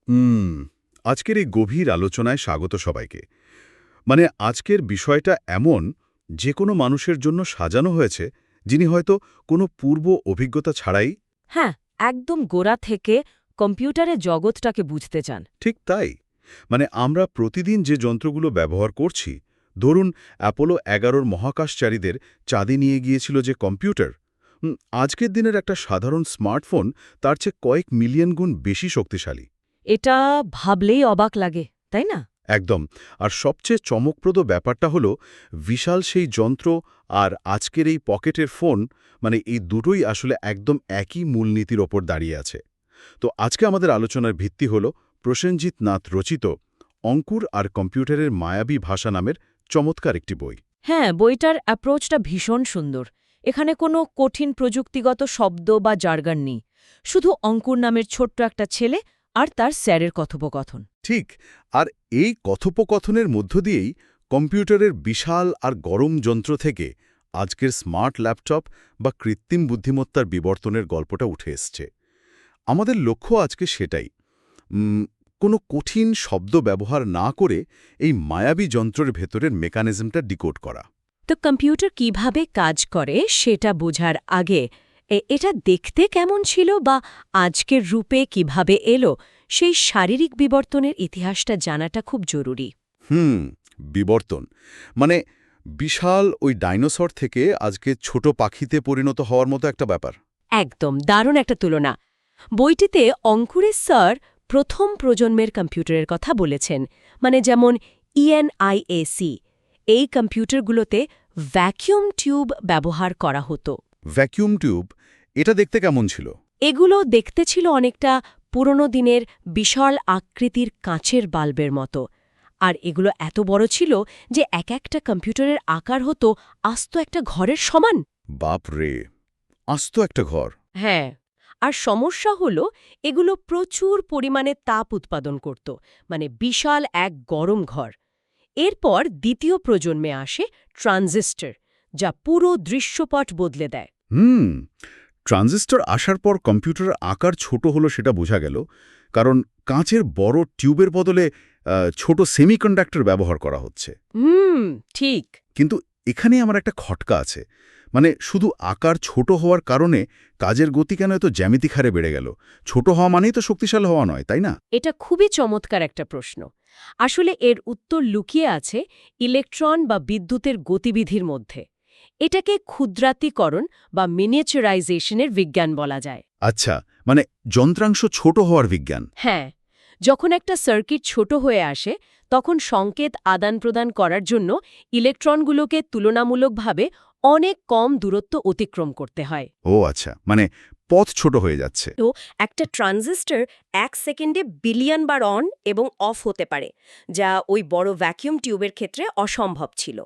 হুম আজকের এই গভীর আলোচনায় স্বাগত সবাইকে। আজকের বিষয়টা এমন, যে কোনো মানুষের জন্য সাজানো হয়েছে, যিনি হয়তো কোনো পূর্ব অভিজ্ঞতা ছাড়াই। হ্যাঁ, একদম গোড়া থেকে কম্পিউটারের জগৎটাকে বুঝতে চান। ঠিক তাই। আমরা প্রতিদিন যে যন্ত্রগুলো ব্যবহার করছি, ধরুন অ্যাপোলো 11 মহাকাশচারীদের চাঁদে নিয়ে গিয়েছিল যে কম্পিউটার, আজকের দিনের একটা সাধারণ স্মার্টফোন তার চেয়ে কয়েক মিলিয়ন গুণ বেশি শক্তিশালী। এটা ভাবলেই অবাক লাগে, তাই না? একদম। আর সবচেয়ে চমকপ্রদ ব্যাপারটা হলো, বিশাল সেই যন্ত্র আর আজকের এই পকেটের ফোন, এই দুটোই আসলে একদম একই মূলনীতির ওপর দাঁড়িয়ে আছে। তো আজকে আমাদের আলোচনার ভিত্তি হল প্রসেনজিৎ নাথ রচিত অঙ্কুর আর কম্পিউটারের মায়াবী ভাষা নামের চমৎকার একটি বই। হ্যাঁ, বইটার অ্যাপ্রোচটা ভীষণ সুন্দর। এখানে কোনো কঠিন প্রযুক্তিগত শব্দ বা জার্গন নেই, শুধু অঙ্কুর নামের ছোট্ট একটা ছেলে আর তার স্যারের কথোপকথন। ঠিক। আর এই কথোপকথনের মধ্য দিয়েই কম্পিউটারের বিশাল আর গরম যন্ত্র থেকে আজকের স্মার্ট ল্যাপটপ বা কৃত্রিম বুদ্ধিমত্তার বিবর্তনের গল্পটা উঠে এসছে। আমাদের লক্ষ্য আজকে সেটাই, কোনো কঠিন শব্দ ব্যবহার না করে এই মায়াবী যন্ত্রের ভেতরের মেকানিজমটা ডিকোড করা। তো কম্পিউটার কিভাবে কাজ করে সেটা বোঝার আগে এটা দেখতে কেমন ছিল বা আজকের রূপে কিভাবে এলো, সেই শারীরিক বিবর্তনের ইতিহাসটা জানাটা খুব জরুরি। হুম বিবর্তন মানে বিশাল ওই ডাইনোসর থেকে আজকে ছোট পাখিতে পরিণত হওয়ার মতো একটা ব্যাপার। একদম দারুণ একটা তুলনা। বইটিতে অঙ্কুরের স্যার প্রথম প্রজন্মের কম্পিউটারের কথা বলেছেন, যেমন ইএনআইএসি। এই কম্পিউটারগুলোতে ভ্যাকিউম টিউব ব্যবহার করা হতো। ভ্যাকিউম টিউব, এটা দেখতে কেমন ছিল? এগুলো দেখতে ছিল অনেকটা পুরনো দিনের বিশাল আকৃতির কাঁচের বাল্বের মতো। আর এগুলো এত বড় ছিল যে এক একটা কম্পিউটারের আকার হতো আস্ত একটা ঘরের সমান। বাপ রে, আস্ত একটা ঘর! হ্যাঁ, আর সমস্যা হলো এগুলো প্রচুর পরিমাণে তাপ উৎপাদন করত, বিশাল এক গরম ঘর। এরপর দ্বিতীয় প্রজন্মে আসে ট্রানজিস্টর, যা পুরো দৃশ্যপট বদলে দেয়। ট্রানজিস্টর আসার পর কম্পিউটারের আকার ছোট হলো সেটা বোঝা গেল, কারণ কাঁচের বড় টিউবের বদলে ছোট সেমিকন্ডাক্টর ব্যবহার করা হচ্ছে। ঠিক। কিন্তু এখানে আমার একটা খটকা আছে। শুধু আকার ছোট হওয়ার কারণে কাজের গতি কেন এত জ্যামিতিক হারে বেড়ে গেল? ছোট হওয়া মানেই তো শক্তিশালী হওয়া নয়, তাই না? এটা খুবই চমৎকার একটা প্রশ্ন। আসলে এর উত্তর লুকিয়ে আছে ইলেকট্রন বা বিদ্যুতের গতিবিধির মধ্যে। এটাকে ক্ষুদ্রাতিকরণ বা মিনিয়েচারাইজেশনের বিজ্ঞান বলা যায়। আচ্ছা, যন্ত্রাংশ ছোট হওয়ার বিজ্ঞান। হ্যাঁ, যখন একটা সার্কিট ছোট হয়ে আসে তখন সংকেত আদান-প্রদান করার জন্য ইলেকট্রনগুলোকে তুলনামূলকভাবে অনেক কম দূরত্ব অতিক্রম করতে হয়। ও আচ্ছা, পথ ছোট হয়ে যাচ্ছে। তো একটা ট্রানজিস্টর ১ সেকেন্ডে বিলিয়ন বার অন এবং অফ হতে পারে, যা ওই বড় ভ্যাকুয়াম টিউবের ক্ষেত্রে অসম্ভব ছিল।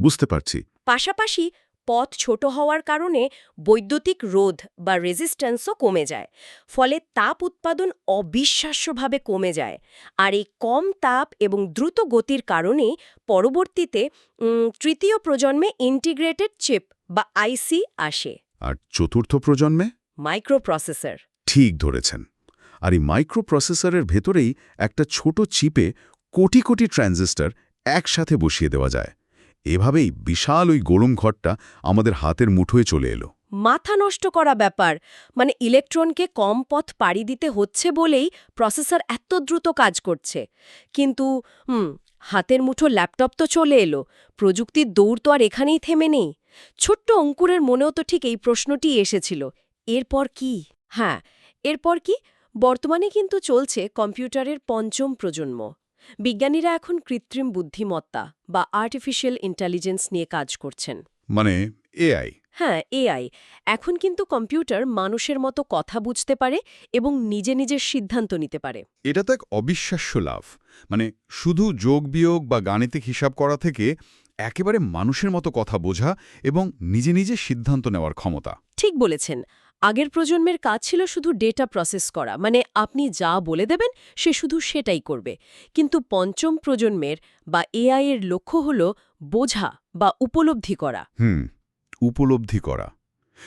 বুঝতে পারছি। পাশাপাশি পথ ছোট হওয়ার কারণে বৈদ্যুতিক রোধ বা রেজিস্ট্যান্সও কমে যায়, ফলে তাপ উৎপাদন অবিশ্বাস্যভাবে কমে যায়। আর এই কম তাপ এবং দ্রুত গতির কারণে পরবর্তীতে তৃতীয় প্রজন্মে ইন্টিগ্রেটেড চিপ বা আইসি আসে। আর চতুর্থ প্রজন্মে মাইক্রোপ্রসেসর। ঠিক ধরেছেন। আর এই মাইক্রোপ্রসেসরের ভেতরেই একটা ছোট চিপে কোটি কোটি ট্রানজিস্টর একসাথে বসিয়ে দেওয়া যায়। এভাবেই বিশাল ওই গরম ঘরটা আমাদের হাতের মুঠোয় চলে এলো। মাথা নষ্ট করা ব্যাপার। ইলেকট্রনকে কম পথ পাড়ি দিতে হচ্ছে বলেই প্রসেসর এত দ্রুত কাজ করছে। কিন্তু হাতের মুঠো ল্যাপটপ তো চলে এলো। প্রযুক্তির দৌড় তো আর এখানেই থেমে নেই। ছোট্ট অঙ্কুরের মনেও তো ঠিক এই প্রশ্নটি এসেছিল, এরপর কি? হ্যাঁ, এরপর কি? বর্তমানে কিন্তু চলছে কম্পিউটারের পঞ্চম প্রজন্ম। বিজ্ঞানীরা এখন কৃত্রিম বুদ্ধিমত্তা বা আর্টিফিশিয়াল ইন্টেলিজেন্স নিয়ে কাজ করছেন। এআই। হ্যাঁ, এআই। এখন কিন্তু কম্পিউটার মানুষের মতো কথা বুঝতে পারে এবং নিজে নিজের সিদ্ধান্ত নিতে পারে। এটা তো এক অবিশ্বাস্য লাভ। শুধু যোগ বিয়োগ বা গাণিতিক হিসাব করা থেকে একেবারে মানুষের মতো কথা বোঝা এবং নিজে নিজে সিদ্ধান্ত নেওয়ার ক্ষমতা। ঠিক বলেছেন। আগের প্রজন্মের কাজ ছিল শুধু ডেটা প্রসেস করা, আপনি যা বলে দেবেন সে শুধু সেটাই করবে। কিন্তু পঞ্চম প্রজন্মের বা এআই এর লক্ষ্য হল বোঝা বা উপলব্ধি করা। উপলব্ধি করা।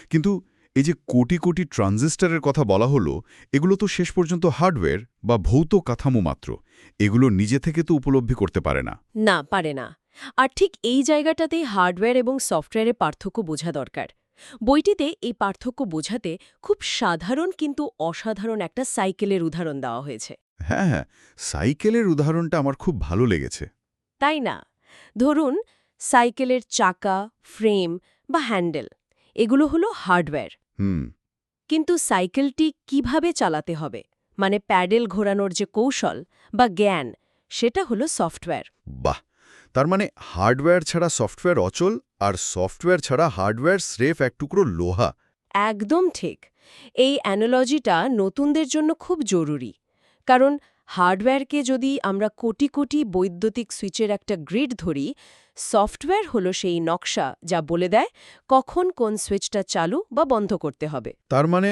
কিন্তু এই যে কোটি কোটি ট্রানজিস্টরের কথা বলা হলো, এগুলো তো শেষ পর্যন্ত হার্ডওয়্যার বা ভৌত কাঠামো মাত্র। এগুলো নিজে থেকে তো উপলব্ধি করতে পারে না। না, পারে না। আর ঠিক এই জায়গাটাতেই হার্ডওয়্যার এবং সফটওয়্যারের পার্থক্য বোঝা দরকার। বইটিতে এই পার্থক্য বোঝাতে খুব সাধারণ কিন্তু অসাধারণ একটা সাইকেলের উদাহরণ দেওয়া হয়েছে। হ্যাঁ হ্যাঁ, সাইকেলের উদাহরণটা আমার খুব ভালো লেগেছে। তাই না? ধরুন, সাইকেলের চাকা, ফ্রেম বা হ্যান্ডেল এগুলো হলো হার্ডওয়্যার। হুম। কিন্তু সাইকেলটি কিভাবে চালাতে হবে, মানে প্যাডেল ঘোরানোর যে কৌশল বা জ্ঞান, সেটা হলো সফটওয়্যার। বাহ! তার মানে হার্ডওয়্যার ছাড়া সফটওয়্যার অচল, আর সফটওয়্যার ছাড়া হার্ডওয়্যার স্রেফ এক টুকরো লোহা। একদম ঠিক। এই অ্যানোলজিটা নতুনদের জন্য খুব জরুরি। কারণ হার্ডওয়্যারকে যদি আমরা কোটি কোটি বৈদ্যুতিক সুইচের একটা গ্রিড ধরি, সফটওয়্যার হলো সেই নকশা যা বলে দেয় কখন কোন সুইচটা চালু বা বন্ধ করতে হবে। তার মানে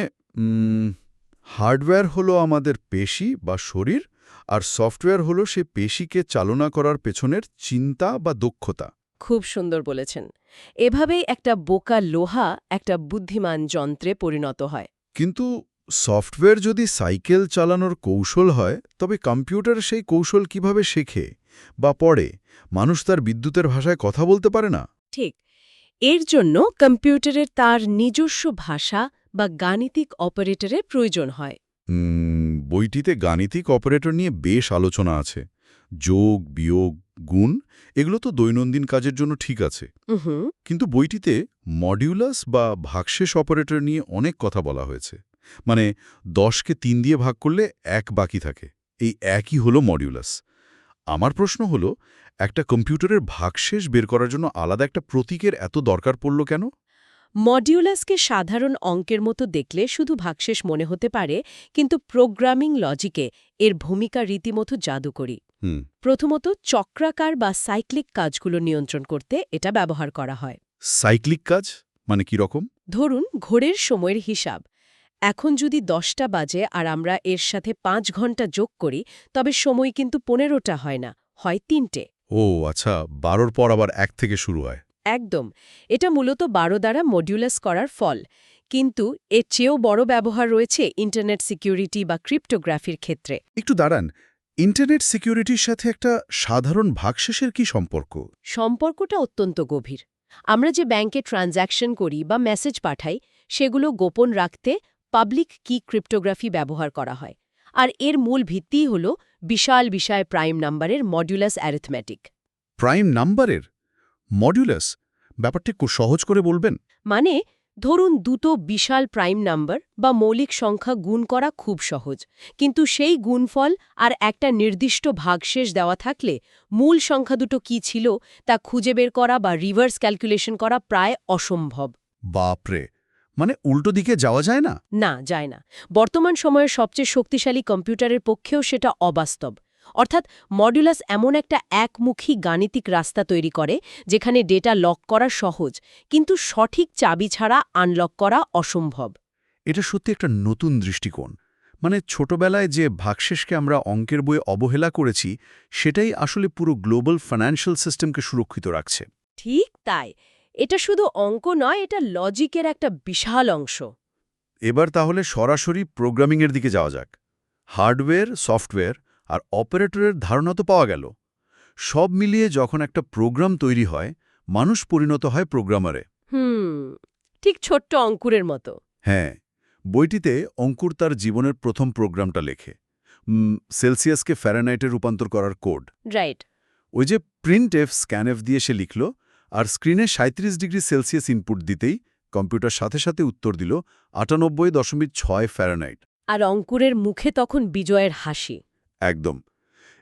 হার্ডওয়্যার হলো আমাদের পেশি বা শরীর, আর সফটওয়্যার হলো সে পেশিকে চালনা করার পেছনের চিন্তা বা দক্ষতা। খুব সুন্দর বলেছেন। এভাবেই একটা বোকা লোহা একটা বুদ্ধিমান যন্ত্রে পরিণত হয়। কিন্তু সফটওয়্যার যদি সাইকেল চালানোর কৌশল হয়, তবে কম্পিউটার সেই কৌশল কিভাবে শেখে বা পড়ে? মানুষ তার বিদ্যুতের ভাষায় কথা বলতে পারে না। ঠিক। এর জন্য কম্পিউটারের তার নিজস্ব ভাষা বা গাণিতিক অপারেটরের প্রয়োজন হয়। বইটিতে গাণিতিক অপারেটর নিয়ে বেশ আলোচনা আছে। যোগ, বিয়োগ, গুণ এগুলো তো দৈনন্দিন কাজের জন্য ঠিক আছে। হুম। কিন্তু বইটিতে মডিউলাস বা ভাগশেষ অপারেটর নিয়ে অনেক কথা বলা হয়েছে। মানে 10কে 3 দিয়ে ভাগ করলে 1 বাকি থাকে। এই একই হলো মডিউলাস। আমার প্রশ্ন হলো, একটা কম্পিউটারের ভাগশেষ বের করার জন্য আলাদা একটা প্রতীকের এত দরকার পড়ল কেন? মডিউলাসকে সাধারণ অঙ্কের মতো দেখলে শুধু ভাগশেষ মনে হতে পারে, কিন্তু প্রোগ্রামিং লজিকে এর ভূমিকা রীতিমতো জাদুকরী। হুম। প্রথমত, চক্রাকার বা সাইক্লিক কাজগুলো নিয়ন্ত্রণ করতে এটা ব্যবহার করা হয়। সাইক্লিক কাজ মানে কি রকম? ধরুন, ঘোরের সময়ের হিসাব। এখন যদি 10টা বাজে আর আমরা এর সাথে 5 ঘন্টা যোগ করি, তবে সময় কিন্তু 15টা হয় না, হয় 3টে। ও আচ্ছা, 12র পর আবার 1 থেকে শুরু হয়। একদম। এটা মূলত 12 দ্বারা মডিউলাস করার ফল। কিন্তু এর চেয়েও বড় ব্যবহার রয়েছে ইন্টারনেট সিকিউরিটি বা ক্রিপ্টোগ্রাফির ক্ষেত্রে। একটু দাঁড়ান, ইন্টারনেট সিকিউরিটির সাথে একটা সাধারণ ভাগশেষের কি সম্পর্ক? সম্পর্কটা অত্যন্ত গভীর। আমরা যে ব্যাংকে ট্রানজ্যাকশন করি বা মেসেজ পাঠাই, সেগুলো গোপন রাখতে পাবলিক কি ক্রিপ্টোগ্রাফি ব্যবহার করা হয়। আর এর মূল ভিত্তিই হল বিশাল বিষয় প্রাইম নাম্বারের মডিউলাস অ্যারিথমেটিক। প্রাইম নাম্বারের মডিউলাস ব্যাপারটা একটু সহজ করে বলবেন? মানে, ধরুন দুটো বিশাল প্রাইম নাম্বার বা মৌলিক সংখ্যা গুণ করা খুব সহজ, কিন্তু সেই গুণফল আর একটা নির্দিষ্ট ভাগশেষ দেওয়া থাকলে মূল সংখ্যা দুটো কি ছিল তা খুঁজে বের করা বা রিভার্স ক্যালকুলেশন করা প্রায় অসম্ভব। বাপরে, মানে উল্টো দিকে যাওয়া যায় না? না, যায় না। বর্তমান সময়ের সবচেয়ে শক্তিশালী কম্পিউটারের পক্ষেও সেটা অবাস্তব। অর্থাৎ মডুলাস এমন একটা একমুখী গাণিতিক রাস্তা তৈরি করে যেখানে ডেটা লক করা সহজ, কিন্তু সঠিক চাবি ছাড়া আনলক করা অসম্ভব। এটা সত্যি একটা নতুন দৃষ্টিকোণ। মানে ছোটবেলায় যে ভাগশেষকে আমরা অঙ্কের বইয়ে অবহেলা করেছি, সেটাই আসলে পুরো গ্লোবাল ফাইন্যান্সিয়াল সিস্টেমকে সুরক্ষিত রাখছে। ঠিক তাই। এটা শুধু অঙ্ক নয়, এটা লজিকের একটা বিশাল অংশ। এবার তাহলে সরাসরি প্রোগ্রামিংয়ের দিকে যাওয়া যাক। হার্ডওয়্যার, সফটওয়্যার আর অপারেটরের ধারণা তো পাওয়া গেল। সব মিলিয়ে যখন একটা প্রোগ্রাম তৈরি হয়, মানুষ পরিণত হয় প্রোগ্রামারে। ঠিক ছোট্ট অঙ্কুরের মতো। হ্যাঁ, বইটিতে অঙ্কুর তার জীবনের প্রথম প্রোগ্রামটা লেখে। সেলসিয়াসকে ফ্যারানহাইটে রূপান্তর করার কোড। রাইট। ওই যে প্রিন্ট এফ স্ক্যানএফ দিয়ে সে লিখল, আর স্ক্রিনে ৩৭ ডিগ্রি সেলসিয়াস ইনপুট দিতেই কম্পিউটার সাথে সাথে উত্তর দিল ৯৮.৬ ফ্যারানহাইট। আর অঙ্কুরের মুখে তখন বিজয়ের হাসি। একদম।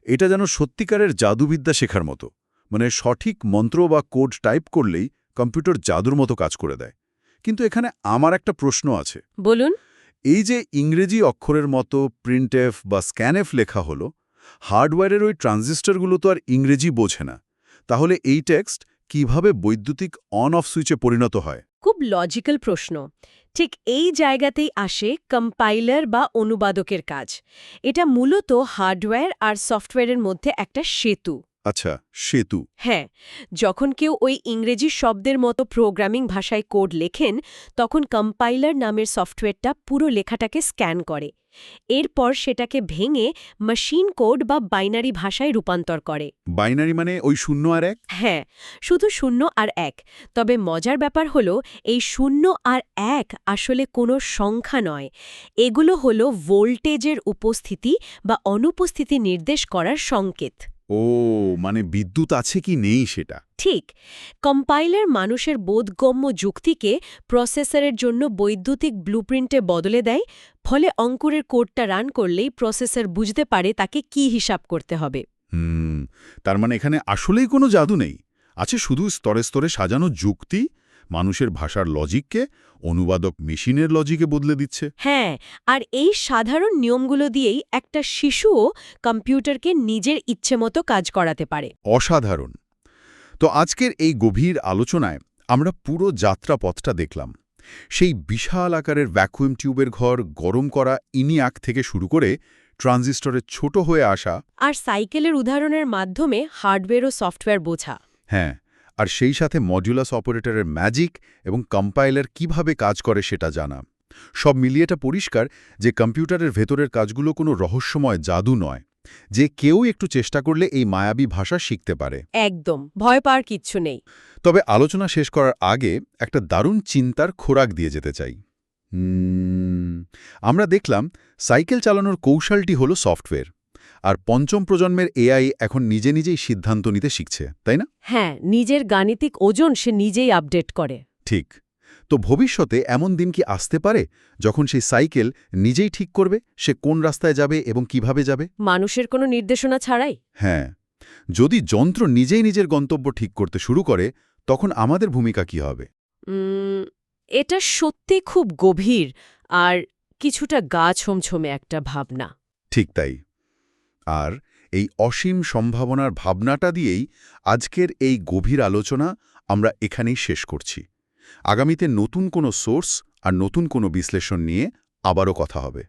এটা যেন সত্যিকারের জাদুবিদ্যা শেখার মতো। মানে সঠিক মন্ত্র বা কোড টাইপ করলেই কম্পিউটার জাদুর মতো কাজ করে দেয়। কিন্তু এখানে আমার একটা প্রশ্ন আছে। বলুন। এই যে ইংরেজি অক্ষরের মতো প্রিন্টএফ বা স্ক্যানএফ লেখা হলো, হার্ডওয়্যারের ওই ট্রানজিস্টরগুলো তো আর ইংরেজি বোঝে না। তাহলে এই টেক্সট কিভাবে বৈদ্যুতিক অন অফ সুইচে পরিণত হয়? খুব লজিক্যাল প্রশ্ন। ঠিক এই জায়গাতেই আসে কম্পাইলার বা অনুবাদকের কাজ। এটা মূলত হার্ডওয়্যার আর সফটওয়্যারের মধ্যে একটা সেতু। আচ্ছা, সেতু। হ্যাঁ, যখন কেউ ওই ইংরেজি শব্দের মতো প্রোগ্রামিং ভাষায় কোড লেখেন তখন কম্পাইলার নামের সফটওয়্যারটা পুরো লেখাটাকে স্ক্যান করে। এরপর সেটাকে ভেঙে মেশিন কোড বা বাইনারি ভাষায় রূপান্তর করে। বাইনারি মানে ওই 0 আর 1? হ্যাঁ, শুধু 0 আর 1। তবে মজার ব্যাপার হলো এই 0 আর 1 আসলে কোনো সংখ্যা নয়। এগুলো হলো ভোল্টেজের উপস্থিতি বা অনুপস্থিতি নির্দেশ করার সংকেত। ও, মানে বিদ্যুৎ আছে কি নেই সেটা। ঠিক, কম্পাইলার মানুষের বোধগম্য যুক্তিকে প্রসেসরের জন্য বৈদ্যুতিক ব্লুপ্রিন্টে বদলে দেয়, ফলে অঙ্কুরের কোডটা রান করলেই প্রসেসর বুঝতে পারে তাকে কি হিসাব করতে হবে। তার মানে এখানে আসলেই কোনো জাদু নেই, আছে শুধু স্তরে স্তরে সাজানো যুক্তি, মানুষের ভাষার লজিককে অনুবাদক মেশিনের লজিকে বদলে দিচ্ছে। হ্যাঁ, আর এই সাধারণ নিয়মগুলো দিয়েই একটা শিশুও কম্পিউটারকে নিজের ইচ্ছেমতো কাজ করাতে পারে। অসাধারণ। তো আজকের এই গভীর আলোচনায় আমরা পুরো যাত্রাপথটা দেখলাম। সেই বিশাল আকারের ভ্যাকুয়াম টিউবের ঘর গরম করা ইনিয়াক থেকে শুরু করে ট্রানজিস্টরের ছোট হয়ে আসা, আর সাইকেলের উদাহরণের মাধ্যমে হার্ডওয়্যার ও সফটওয়্যার বোঝা। হ্যাঁ, আর সেই সাথে মডুলাস অপারেটরের ম্যাজিক এবং কম্পাইলার কিভাবে কাজ করে সেটা জানা। সব মিলিয়ে এটা পরিষ্কার যে কম্পিউটারের ভেতরের কাজগুলো কোনো রহস্যময় জাদু নয়, যে কেউ একটু চেষ্টা করলে এই মায়াবী ভাষা শিখতে পারে। একদম, ভয় পাওয়ার কিচ্ছু নেই। তবে আলোচনা শেষ করার আগে একটা দারুণ চিন্তার খোরাক দিয়ে যেতে চাই। আমরা দেখলাম সাইকেল চালানোর কৌশলটি হলো সফটওয়্যার, আর পঞ্চম প্রজন্মের এআই এখন নিজে নিজেই সিদ্ধান্ত নিতে শিখছে, তাই না? হ্যাঁ, নিজের গাণিতিক ওজন সে নিজেই আপডেট করে। ঠিক। তো ভবিষ্যতে এমন দিন কি আসতে পারে যখন সেই সাইকেল নিজেই ঠিক করবে সে কোন রাস্তায় যাবে এবং কিভাবে যাবে? মানুষের কোনো নির্দেশনা ছাড়াই? হ্যাঁ, যদি যন্ত্র নিজেই নিজের গন্তব্য ঠিক করতে শুরু করে তখন আমাদের ভূমিকা কি হবে? এটা সত্যি খুব গভীর আর কিছুটা গা ছমছমে একটা ভাবনা। ঠিক তাই। আর এই অসীম সম্ভাবনার ভাবনাটা দিয়েই আজকের এই গভীর আলোচনা আমরা এখানেই শেষ করছি। আগামীতে নতুন কোনো সোর্স আর নতুন কোনো বিশ্লেষণ নিয়ে আবারও কথা হবে।